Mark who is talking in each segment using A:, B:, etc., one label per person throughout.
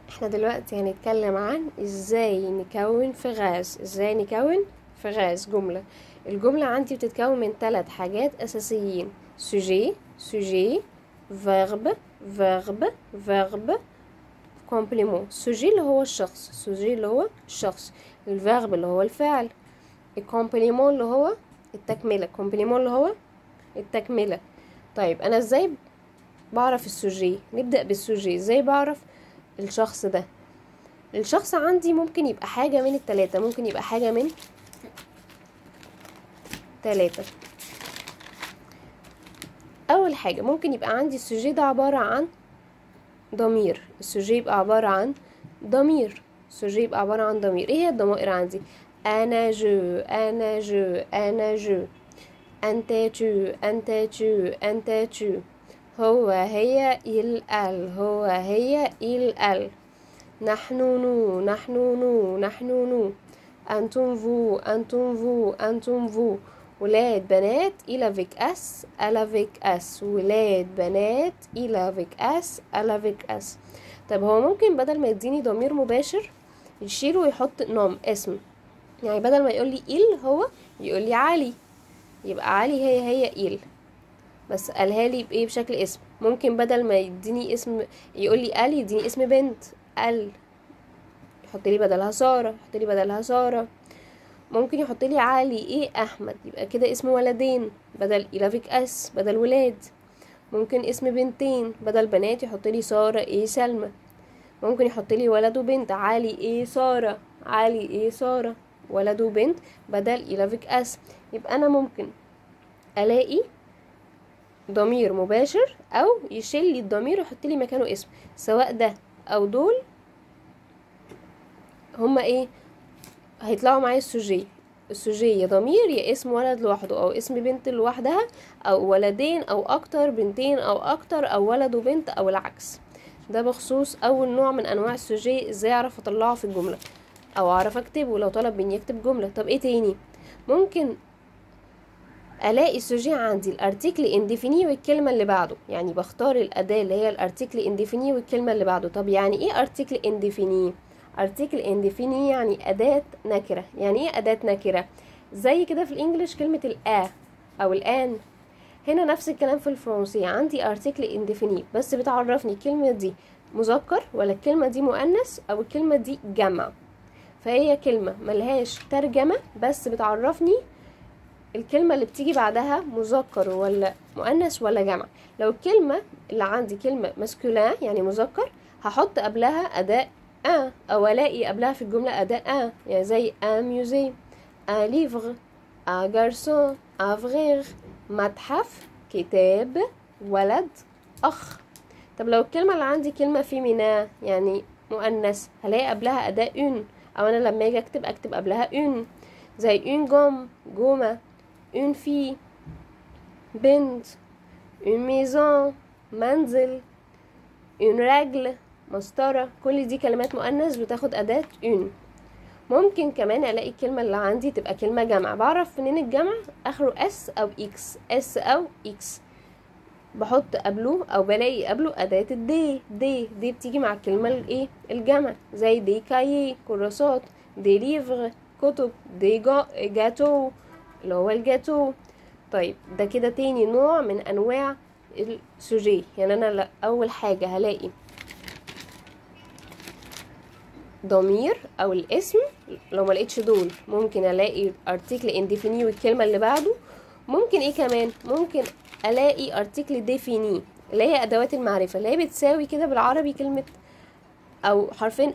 A: احنا دلوقتي هنتكلم عن ازاي نكون في غاز جملة. الجملة عندي بتتكون من 3 حاجات اساسيين: sujet verbe complément. sujet اللي هو الشخص، الverbe اللي هو الفعل، الكومبليمون اللي هو التكملة. طيب انا ازاي بعرف السوجي؟ نبدأ بالسوجي. ازاي بعرف الشخص ده؟ الشخص عندي ممكن يبقى حاجة من التلاتة، ممكن يبقى حاجة من 3. أول حاجة ممكن يبقى عندي السوجي ده عبارة عن ضمير. السوجي يبقى عبارة عن ضمير. ايه هي الضمائر عندي؟ أنا جو، أنت تو، هو هي il elle، نحن نو، أنتم vous، ولاد بنات il avec us، ولاد بنات il avec us. طب هو ممكن بدل ما يديني ضمير مباشر يشيله ويحط نوم اسم، يعني بدل ما يقول لي il هو يقول لي علي، يبقى علي هي il، بس قالها لي بايه؟ بشكل اسم. ممكن بدل ما يديني اسم يقول لي ال، يديني اسم بنت ال، يحط لي بدلها ساره. ممكن يحط لي علي ايه احمد، يبقى كده اسم ولدين بدل إلافيك اس، بدل ولاد. ممكن اسم بنتين بدل بنات يحط لي ساره ايه سلمى. ممكن يحط لي ولد وبنت علي ايه ساره، ولد وبنت بدل إلافيك اس. يبقى انا ممكن الاقي ضمير مباشر او يشيل لي الضمير ويحط لي مكانه اسم، سواء ده او دول هما ايه هيطلعوا معايا السوجي يا ضمير يا اسم ولد لوحده او اسم بنت لوحدها او ولدين او اكتر، بنتين او اكتر، او ولد وبنت او العكس. ده بخصوص اول نوع من انواع السوجي، ازاي اعرف اطلعه في الجملة او اعرف اكتبه لو طلب مني اكتب جملة. طب ايه تاني؟ ممكن الاقي السوجي عندي الارتيكل انديفيني والكلمه اللي بعده، يعني بختار الاداه اللي هي الارتيكل انديفيني والكلمه اللي بعده. طب يعني ايه ارتيكل انديفيني؟ يعني اداه نكره. يعني ايه اداه نكره؟ زي كده في الانجليش كلمه الآ او الان، هنا نفس الكلام في الفرنسي. عندي ارتيكل انديفيني بس بتعرفني الكلمه دي مذكر ولا الكلمه دي مؤنث او الكلمه دي جمع. فهي كلمه ملهاش ترجمه بس بتعرفني الكلمة اللي بتيجي بعدها مذكر ولا مؤنث ولا جمع. لو الكلمة اللي عندي كلمة ماسكولين يعني مذكر، هحط قبلها أداة أو ألاقي قبلها في الجملة أداة يعني زي musée، livre، garçon، frère، متحف، كتاب، ولد، أخ. طب لو الكلمة اللي عندي كلمة فيمينا يعني مؤنث، هلاقي قبلها أداة أو أنا لما أجي أكتب قبلها زي جومة، une fille، بنت، une maison، منزل، une règle، مسطرة. كل دي كلمات مؤنث بتاخد أداة ممكن كمان ألاقي الكلمة اللي عندي تبقى كلمة جمع. بعرف منين الجمع؟ آخره اس أو اكس، بحط قبله أو بلاقي قبله أداة دي بتيجي مع الكلمة الجمع، زي دي كايي كراسات، دي ليفر كتب، دي جاتو اللي هو الجاتو. طيب ده كده تاني نوع من انواع السوجي. يعني انا اول حاجة هلاقي ضمير او الاسم، لو ما لقيتش دول ممكن الاقي ارتيكل انديفيني والكلمة اللي بعده. ممكن ايه كمان؟ ممكن الاقي ارتيكل ديفيني اللي هي ادوات المعرفة، اللي هي بتساوي كده بالعربي كلمة او حرفين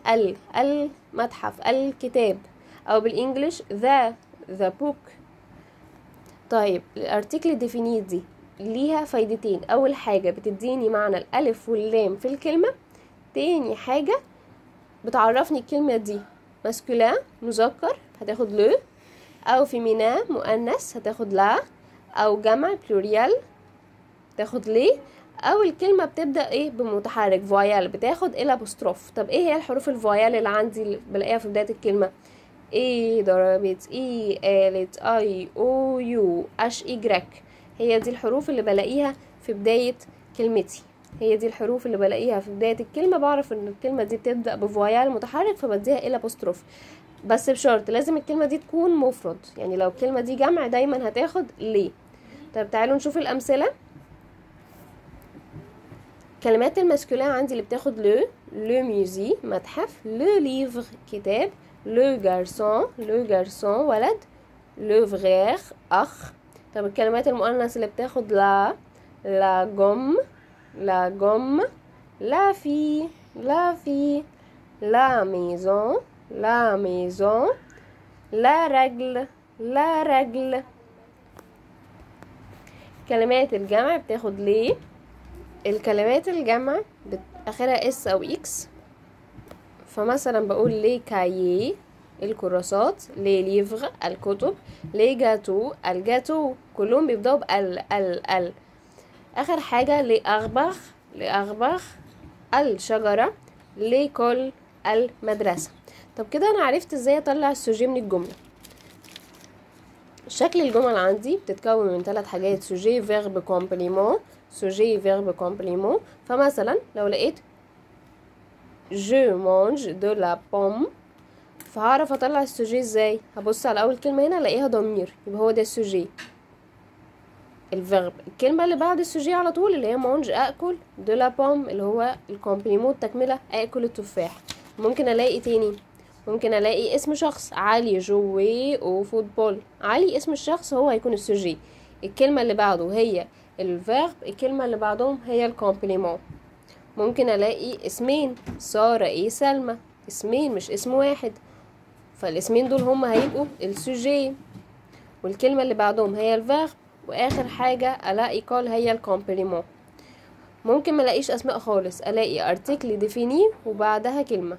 A: المتحف، الكتاب، او بالانجليش the book. طيب الارتيكل ديفينيت دي ليها فايدتين: اول حاجة بتديني معنى الالف واللام في الكلمة، تاني حاجة بتعرفني الكلمة دي ماسكولين مذكر هتاخد لو، او فيمينا مؤنث هتاخد لا، او جمع بلوريال تاخد لي، او الكلمة بتبدأ بمتحرك فويال بتاخد الابوستروف. طب ايه هي الحروف الفويال اللي عندي اللي بلاقيها في بداية الكلمة؟ ايه ضربت، ايه قالت، اي او يو اش ايجريك، هي دي الحروف اللي بلاقيها في بداية كلمتي. هي دي الحروف اللي بلاقيها في بداية الكلمة، بعرف ان الكلمة دي بتبدأ بفويال متحرك فبديها الى بوستروف، بس بشرط لازم الكلمة دي تكون مفرد. يعني لو الكلمة دي جمع دايما هتاخد ليه. طب تعالوا نشوف الأمثلة. كلمات الماسكولين عندي اللي بتاخد لو ميوزي متحف، لو ليفر كتاب، لو جارسون ولد، لو فغير أخ. طب الكلمات المؤنث اللي بتاخد لا جوم، لا في، لا ميزون، لا رجل. كلمات الجمع بتاخد ليه. الكلمات الجمع اخرها اس او اكس، فمثلا بقول لي كايي الكراسات، لي ليفغ الكتب، لي جاتو الجاتو، كلهم بيبداوا ال. اخر حاجه لي اغبخ الشجره، لي كل المدرسه. طب كده انا عرفت ازاي اطلع السوجي من الجمله. شكل الجمل عندي بتتكون من 3 حاجات: سوجي فيرب كومبليمون. فمثلا لو لقيت je mange de la pomme، فهعرف اطلع السوجي ازاي؟ هبص على اول كلمه هنا الاقيها ضمير، يبقى هو ده السوجي. الفيرب الكلمه اللي بعد السوجي على طول اللي هي مانج اكل، de la pomme اللي هو الكومبليمون التكمله اكل التفاح. ممكن الاقي تاني، ممكن الاقي اسم شخص علي جوي او فوتبول، علي اسم الشخص هو هيكون السوجي، الكلمه اللي بعده هي الفيرب، الكلمه اللي بعدهم هي الكومبليمون. ممكن الاقي اسمين ساره سلمى، اسمين مش اسم واحد، فالاسمين دول هما هيبقوا السوجي، والكلمه اللي بعدهم هي الفيرب، واخر حاجه الاقي كول هي الكومبليمون. ممكن ما الاقيش اسماء خالص، الاقي ارتكل ديفيني وبعدها كلمه.